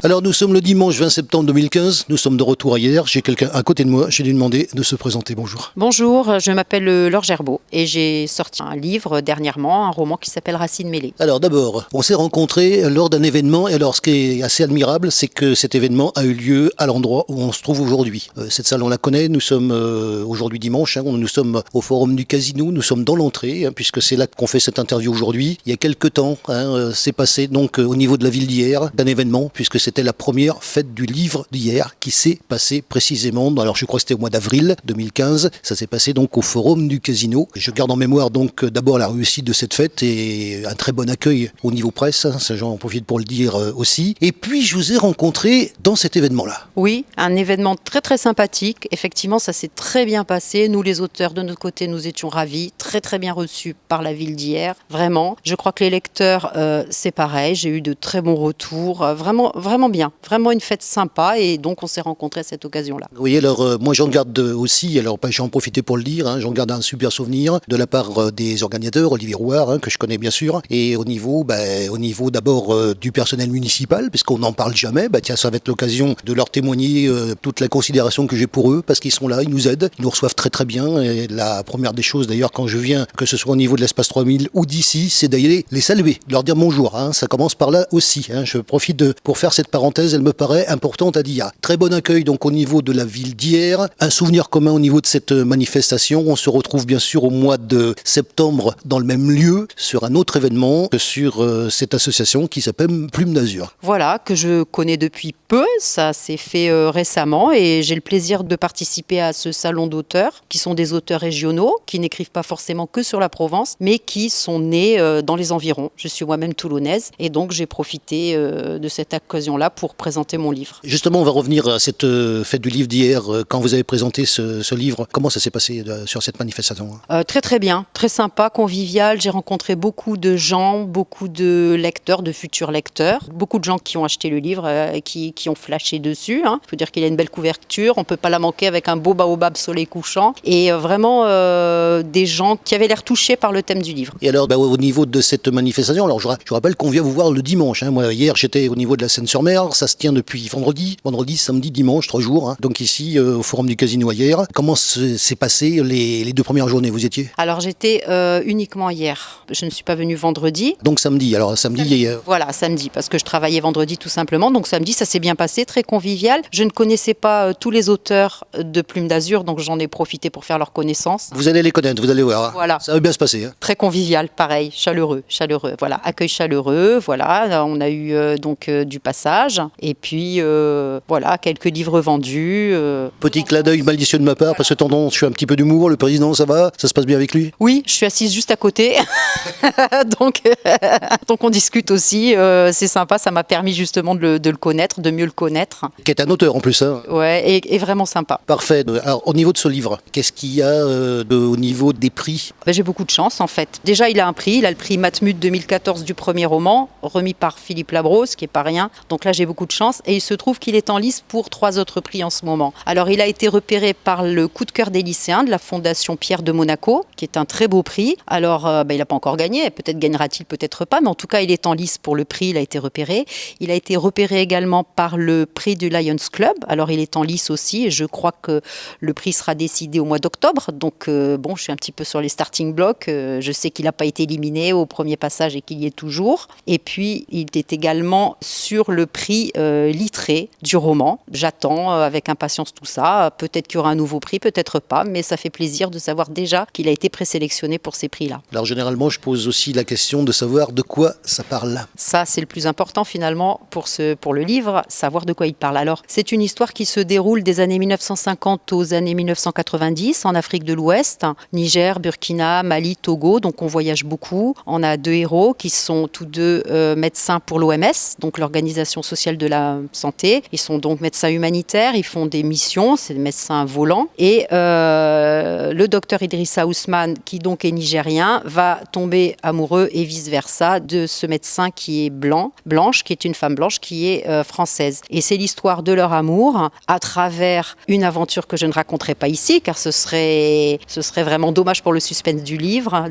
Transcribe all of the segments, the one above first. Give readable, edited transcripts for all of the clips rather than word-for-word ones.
Alors nous sommes le dimanche 20 septembre 2015, nous sommes de retour à hier, j'ai quelqu'un à côté de moi, j'ai lui demandé de se présenter, bonjour. Bonjour, je m'appelle Laure Gerbeau et j'ai sorti un livre dernièrement, un roman qui s'appelle Racines mêlées. Alors d'abord, on s'est rencontrés lors d'un événement, et alors ce qui est assez admirable, c'est que cet événement a eu lieu à l'endroit où on se trouve aujourd'hui. Cette salle on la connaît, nous sommes aujourd'hui dimanche, nous sommes au forum du Casino, nous sommes dans l'entrée, puisque c'est là qu'on fait cette interview aujourd'hui. Il y a quelques temps, c'est passé donc au niveau de la ville d'hier, d'un événement, puisque c'était la première fête du livre d'hier qui s'est passée précisément, alors je crois que c'était au mois d'avril 2015, ça s'est passé donc au forum du Casino. Je garde en mémoire donc d'abord la réussite de cette fête et un très bon accueil au niveau presse, ça j'en profite pour le dire aussi. Et puis je vous ai rencontré dans cet événement-là. Oui, un événement très très sympathique, effectivement ça s'est très bien passé, nous les auteurs de notre côté nous étions ravis, très très bien reçus par la ville d'hier, vraiment. Je crois que les lecteurs c'est pareil, j'ai eu de très bons retours, vraiment bien, vraiment une fête sympa et donc on s'est rencontrés à cette occasion-là. Oui, alors moi j'en garde aussi, alors j'en profiter pour le dire, j'en garde un super souvenir de la part des organisateurs, Olivier Rouard, que je connais bien sûr, et au niveau d'abord du personnel municipal, puisqu'on n'en parle jamais, tiens, ça va être l'occasion de leur témoigner toute la considération que j'ai pour eux, parce qu'ils sont là, ils nous aident, ils nous reçoivent très très bien, et la première des choses d'ailleurs quand je viens, que ce soit au niveau de l'espace 3000 ou d'ici, c'est d'aller les saluer, de leur dire bonjour, ça commence par là aussi, je profite pour faire cette parenthèse, elle me paraît importante à dire. Très bon accueil donc au niveau de la ville d'hier, un souvenir commun au niveau de cette manifestation, on se retrouve bien sûr au mois de septembre dans le même lieu, sur un autre événement, sur cette association qui s'appelle Plume d'Azur. Voilà, que je connais depuis peu, ça s'est fait récemment et j'ai le plaisir de participer à ce salon d'auteurs, qui sont des auteurs régionaux, qui n'écrivent pas forcément que sur la Provence, mais qui sont nés dans les environs. Je suis moi-même toulonnaise et donc j'ai profité de cette occasion-là pour présenter mon livre. Justement, on va revenir à cette fête du livre d'hier, quand vous avez présenté ce livre. Comment ça s'est passé sur cette manifestation ? Très très bien, très sympa, convivial. J'ai rencontré beaucoup de gens, beaucoup de lecteurs, de futurs lecteurs. Beaucoup de gens qui ont acheté le livre, qui ont flashé dessus. Il faut dire qu'il a une belle couverture, on ne peut pas la manquer avec un beau baobab soleil couchant. Et vraiment des gens qui avaient l'air touchés par le thème du livre. Et alors, au niveau de cette manifestation, alors je rappelle qu'on vient vous voir le dimanche. Moi, hier, j'étais au niveau de la Seine-sur-Mer. Ça se tient depuis vendredi, samedi, dimanche, 3 jours. Donc ici, au Forum du Casino hier. Comment s'est passé les 2 premières journées, vous étiez ? Alors j'étais uniquement hier. Je ne suis pas venue vendredi. Donc samedi. Alors samedi. Voilà, samedi, parce que je travaillais vendredi tout simplement. Donc samedi, ça s'est bien passé, très convivial. Je ne connaissais pas tous les auteurs de Plume d'Azur, donc j'en ai profité pour faire leur connaissance. Vous allez les connaître, vous allez voir. Voilà. Ça va bien se passer. Très convivial, pareil, chaleureux. Voilà, accueil chaleureux. Voilà, on a eu donc du passage. Et puis voilà, quelques livres vendus. Petit clin d'œil malicieux de ma part, parce que tendance, je suis un petit peu d'humour. Le président, ça va ? Ça se passe bien avec lui ? Oui, je suis assise juste à côté. donc on discute aussi. C'est sympa, ça m'a permis justement de le connaître, de mieux le connaître. Qui est un auteur en plus. Ouais, et vraiment sympa. Parfait. Alors, au niveau de ce livre, qu'est-ce qu'il y a au niveau des prix ? J'ai beaucoup de chance en fait. Déjà, il a un prix. Il a le prix Matmut 2014 du premier roman, remis par Philippe Labro, ce qui n'est pas rien. Donc là, j'ai beaucoup de chance. Et il se trouve qu'il est en lice pour 3 autres prix en ce moment. Alors, il a été repéré par le coup de cœur des lycéens de la Fondation Pierre de Monaco, qui est un très beau prix. Alors, il n'a pas encore gagné. Peut-être gagnera-t-il, peut-être pas. Mais en tout cas, il est en lice pour le prix. Il a été repéré. Il a été repéré également par le prix du Lions Club. Alors, il est en lice aussi. Et je crois que le prix sera décidé au mois d'octobre. Donc, je suis un petit peu sur les starting blocks. Je sais qu'il n'a pas été éliminé au premier passage et qu'il y est toujours. Et puis, il est également sur le prix Littré du roman. J'attends avec impatience tout ça. Peut-être qu'il y aura un nouveau prix, peut-être pas. Mais ça fait plaisir de savoir déjà qu'il a été présélectionné pour ces prix-là. Alors, généralement, je pose aussi la question de savoir de quoi ça parle. Ça, c'est le plus important finalement pour le livre, savoir de quoi il parle. Alors, c'est une histoire qui se déroule des années 1950 aux années 1990 en Afrique de l'Ouest, Niger, Burkina, Mali, Togo. Donc, on voyage beaucoup. On a 2 héros qui sont tous 2 médecins pour l'OMS, donc l'Organisation sociale de la santé. Ils sont donc médecins humanitaires. Ils font des missions. C'est des médecins volants. Et le docteur Idrissa Ousmane, qui donc est nigérien, va tomber amoureux et vice-versa de ce médecin qui est blanche, qui est une femme blanche, qui est française. Et c'est l'histoire de leur amour à travers une aventure que je ne raconterai pas ici, car ce serait vraiment dommage pour le suspense du livre.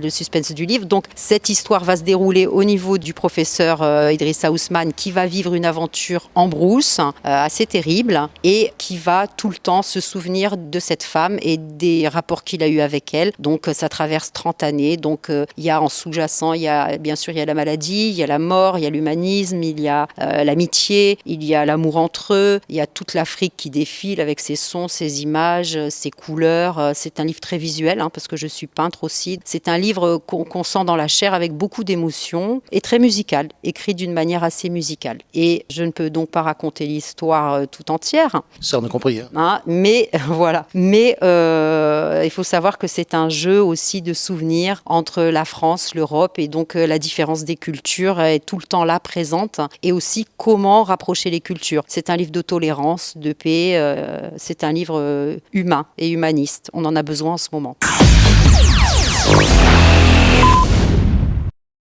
Donc cette histoire va se dérouler au niveau du professeur Idrissa Ousmane, qui va vivre une aventure aventure en brousse, assez terrible, et qui va tout le temps se souvenir de cette femme et des rapports qu'il a eu avec elle. Donc ça traverse 30 années. Donc il y a en sous-jacent, bien sûr, il y a la maladie, il y a la mort, il y a l'humanisme, il y a l'amitié, il y a l'amour entre eux, il y a toute l'Afrique qui défile avec ses sons, ses images, ses couleurs. C'est un livre très visuel, parce que je suis peintre aussi. C'est un livre qu'on sent dans la chair avec beaucoup d'émotions et très musical, écrit d'une manière assez musicale. Et je ne peux donc pas raconter l'histoire tout entière. Ça, on a compris. Hein. Mais voilà. Mais il faut savoir que c'est un jeu aussi de souvenirs entre la France, l'Europe, et donc la différence des cultures est tout le temps là présente, et aussi comment rapprocher les cultures. C'est un livre de tolérance, de paix, c'est un livre humain et humaniste. On en a besoin en ce moment.